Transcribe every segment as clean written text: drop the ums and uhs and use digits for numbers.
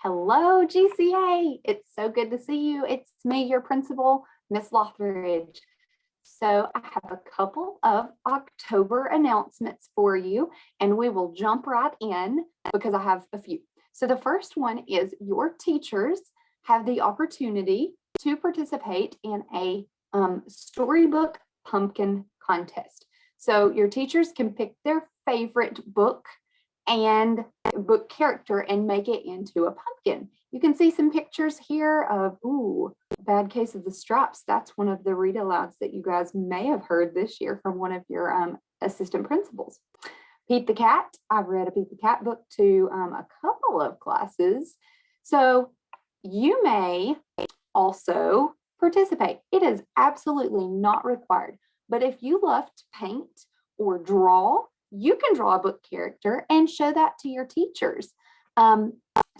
Hello, GCA. It's so good to see you. It's me, your principal, Miss Loughridge. So I have a couple of October announcements for you, and we will jump right in because I have a few. So the first one is your teachers have the opportunity to participate in a storybook pumpkin contest. So your teachers can pick their favorite book and book character and make it into a pumpkin. You can see some pictures here of, Bad Case of the Stripes. That's one of the read alouds that you guys may have heard this year from one of your assistant principals. Pete the Cat. I've read a Pete the Cat book to a couple of classes. So you may also participate. It is absolutely not required. But if you love to paint or draw, you can draw a book character and show that to your teachers.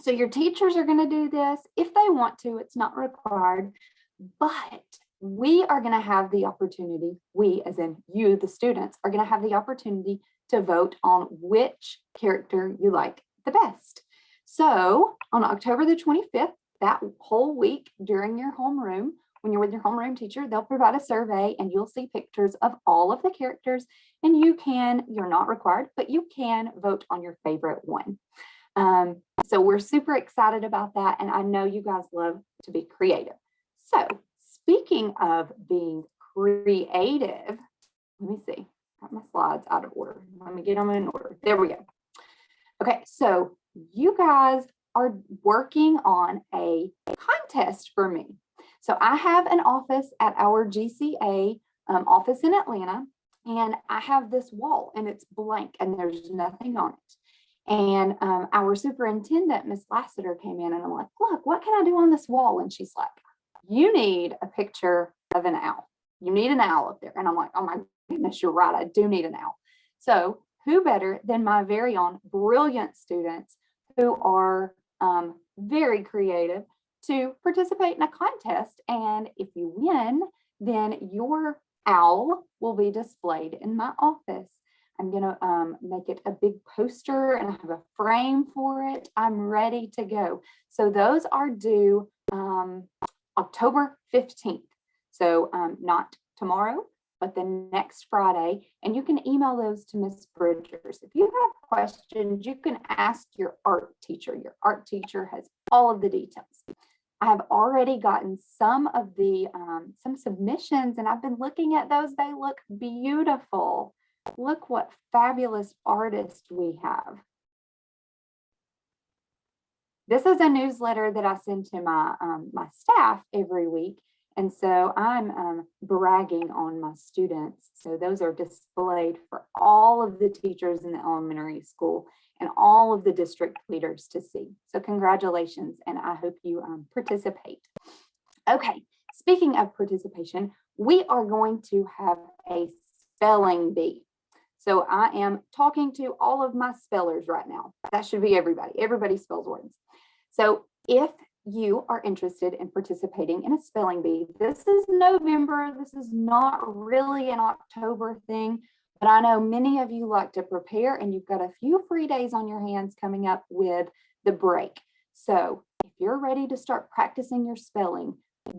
So your teachers are going to do this if they want to. It's not required, but we are going to have the opportunity, we as in you, the students, are going to have the opportunity to vote on which character you like the best. So on October the 25th, that whole week during your homeroom, when you're with your homeroom teacher, they'll provide a survey and you'll see pictures of all of the characters, and you're not required, but you can vote on your favorite one. So we're super excited about that, and I know you guys love to be creative. So speaking of being creative, let me see, got my slides out of order. Let me get them in order. There we go. Okay, so you guys are working on a contest for me. So I have an office at our GCA office in Atlanta, and I have this wall and it's blank and there's nothing on it. And our superintendent, Miss Lassiter, came in and I'm like, look, what can I do on this wall? And she's like, you need a picture of an owl. You need an owl up there. And I'm like, oh my goodness, you're right. I do need an owl. So who better than my very own brilliant students who are very creative to participate in a contest. And if you win, then your owl will be displayed in my office. I'm going to make it a big poster and I have a frame for it. I'm ready to go. So those are due October 15th. So not tomorrow, but the next Friday. And you can email those to Miss Bridgers. If you have questions, you can ask your art teacher. Your art teacher has all of the details. I have already gotten some of the some submissions, and I've been looking at those. They look beautiful. Look what fabulous artists we have. This is a newsletter that I send to my my staff every week, and so I'm bragging on my students. So those are displayed for all of the teachers in the elementary school and all of the district leaders to see. So congratulations, and I hope you participate. Okay, speaking of participation, we are going to have a spelling bee. So I am talking to all of my spellers right now. That should be everybody. Everybody spells words. So if you are interested in participating in a spelling bee, this is November. This is not really an October thing, but I know many of you like to prepare, and you've got a few free days on your hands coming up with the break. So if you're ready to start practicing your spelling,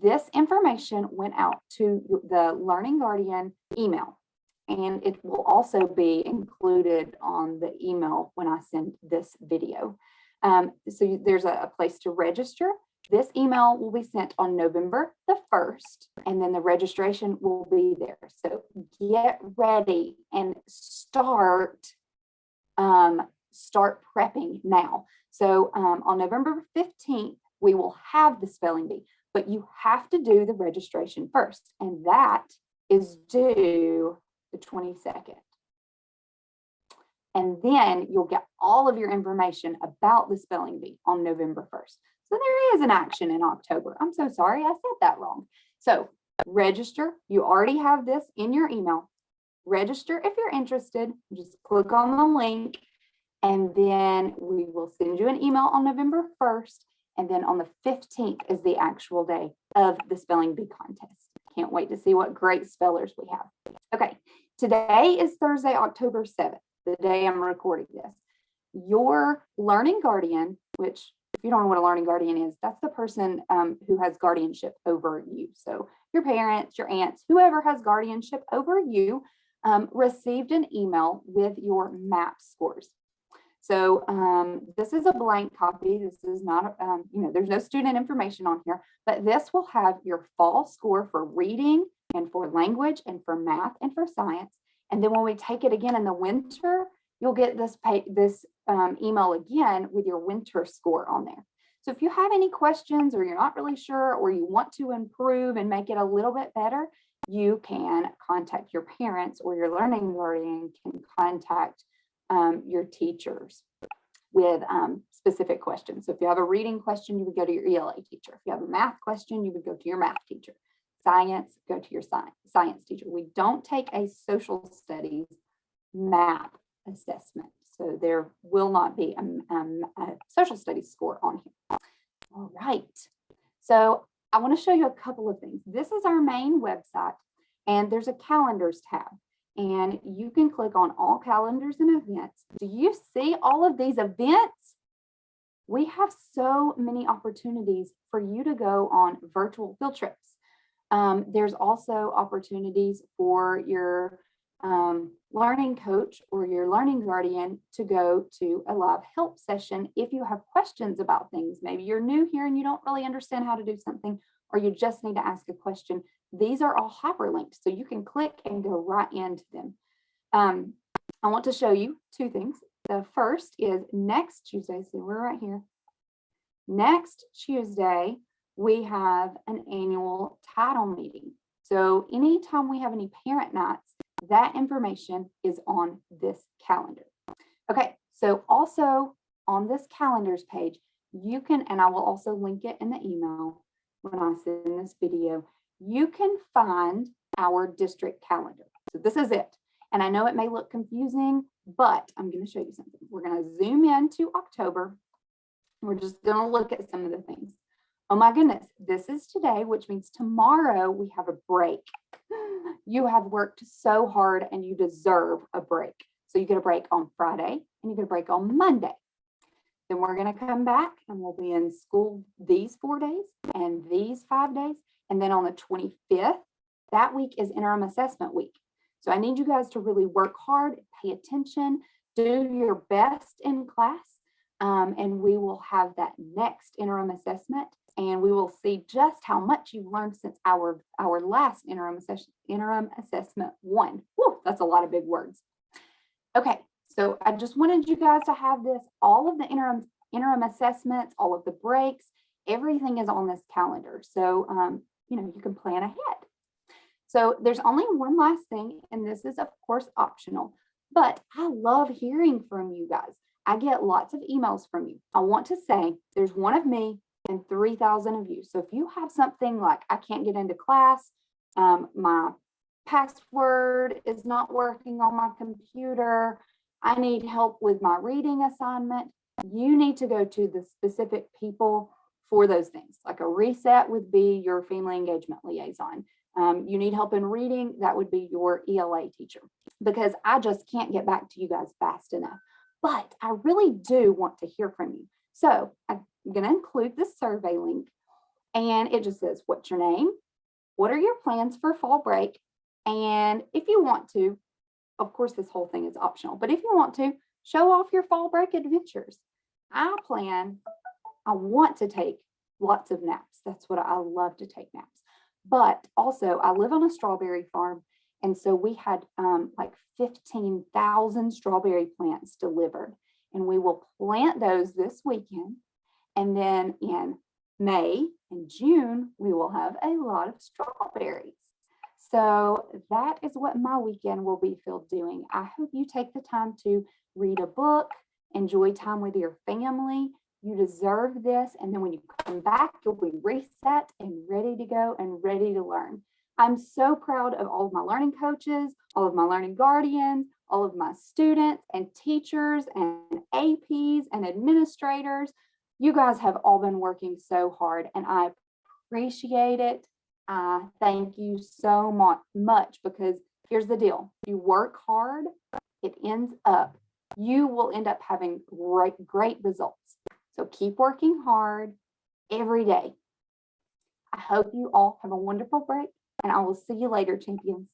this information went out to the Learning Guardian email, and it will also be included on the email when I send this video. So there's a place to register. This email will be sent on November the 1st, and then the registration will be there. So get ready and start prepping now. So on November 15th, we will have the spelling bee, but you have to do the registration first, and that is due the 22nd. And then you'll get all of your information about the spelling bee on November 1st. So there is an action in October. I'm so sorry, I said that wrong. So register. You already have this in your email. Register if you're interested. Just click on the link, and then we will send you an email on November 1st. And then on the 15th is the actual day of the spelling bee contest. Can't wait to see what great spellers we have. Okay, today is Thursday, October 7th, the day I'm recording this. Your Learning Guardian, which if you don't know what a learning guardian is, that's the person who has guardianship over you. So your parents, your aunts, whoever has guardianship over you received an email with your MAP scores. So this is a blank copy. This is not, there's no student information on here, but this will have your fall score for reading and for language and for math and for science. And then when we take it again in the winter, you'll get this email again with your winter score on there. So if you have any questions or you're not really sure or you want to improve and make it a little bit better, you can contact your parents, or your learning guardian can contact your teachers with specific questions. So if you have a reading question, you would go to your ELA teacher. If you have a math question, you would go to your math teacher. Science, go to your science teacher. We don't take a social studies MAP assessment, so there will not be a social studies score on here. All right, so I want to show you a couple of things. This is our main website, and there's a calendars tab. And you can click on all calendars and events. Do you see all of these events? We have so many opportunities for you to go on virtual field trips. There's also opportunities for your learning coach or your learning guardian to go to a live help session if you have questions about things. Maybe you're new here and you don't really understand how to do something, or you just need to ask a question. These are all hyperlinked, so you can click and go right into them. I want to show you two things. The first is next Tuesday, so we're right here. Next Tuesday, we have an annual title meeting. So anytime we have any parent nights, that information is on this calendar. Okay, so also on this calendars page, you can, and I will also link it in the email when I send this video, you can find our district calendar. So this is it. And I know it may look confusing, but I'm going to show you something. We're going to zoom into October. We're just going to look at some of the things. Oh my goodness, this is today, which means tomorrow we have a break. You have worked so hard and you deserve a break. So you get a break on Friday and you get a break on Monday. Then we're going to come back and we'll be in school these 4 days and these 5 days. And then on the 25th, that week is interim assessment week. So I need you guys to really work hard, pay attention, do your best in class, and we will have that next interim assessment, and we will see just how much you've learned since our last interim assessment one. Whew, that's a lot of big words. Okay, so I just wanted you guys to have this, all of the interim assessments, all of the breaks, everything is on this calendar. So, you can plan ahead. So there's only one last thing, and this is of course optional, but I love hearing from you guys. I get lots of emails from you. I want to say there's one of me and 3,000 of you. So if you have something like, I can't get into class, my password is not working on my computer, I need help with my reading assignment, you need to go to the specific people for those things. Like a reset would be your family engagement liaison. You need help in reading, that would be your ELA teacher, because I just can't get back to you guys fast enough. But I really do want to hear from you. So I'm going to include this survey link, and it just says, what's your name? What are your plans for fall break? And if you want to, of course, this whole thing is optional, but if you want to, show off your fall break adventures. I want to take lots of naps. That's what I love, to take naps. But also I live on a strawberry farm. And so we had like 15,000 strawberry plants delivered, and we will plant those this weekend. And then in May and June, we will have a lot of strawberries. So that is what my weekend will be filled doing. I hope you take the time to read a book, enjoy time with your family. You deserve this. And then when you come back, you'll be reset and ready to go and ready to learn. I'm so proud of all of my learning coaches, all of my learning guardians, all of my students and teachers and APs and administrators. You guys have all been working so hard, and I appreciate it. I thank you so much, because here's the deal. If you work hard, it ends up, you will end up having great results. So keep working hard every day. I hope you all have a wonderful break, and I will see you later, champions.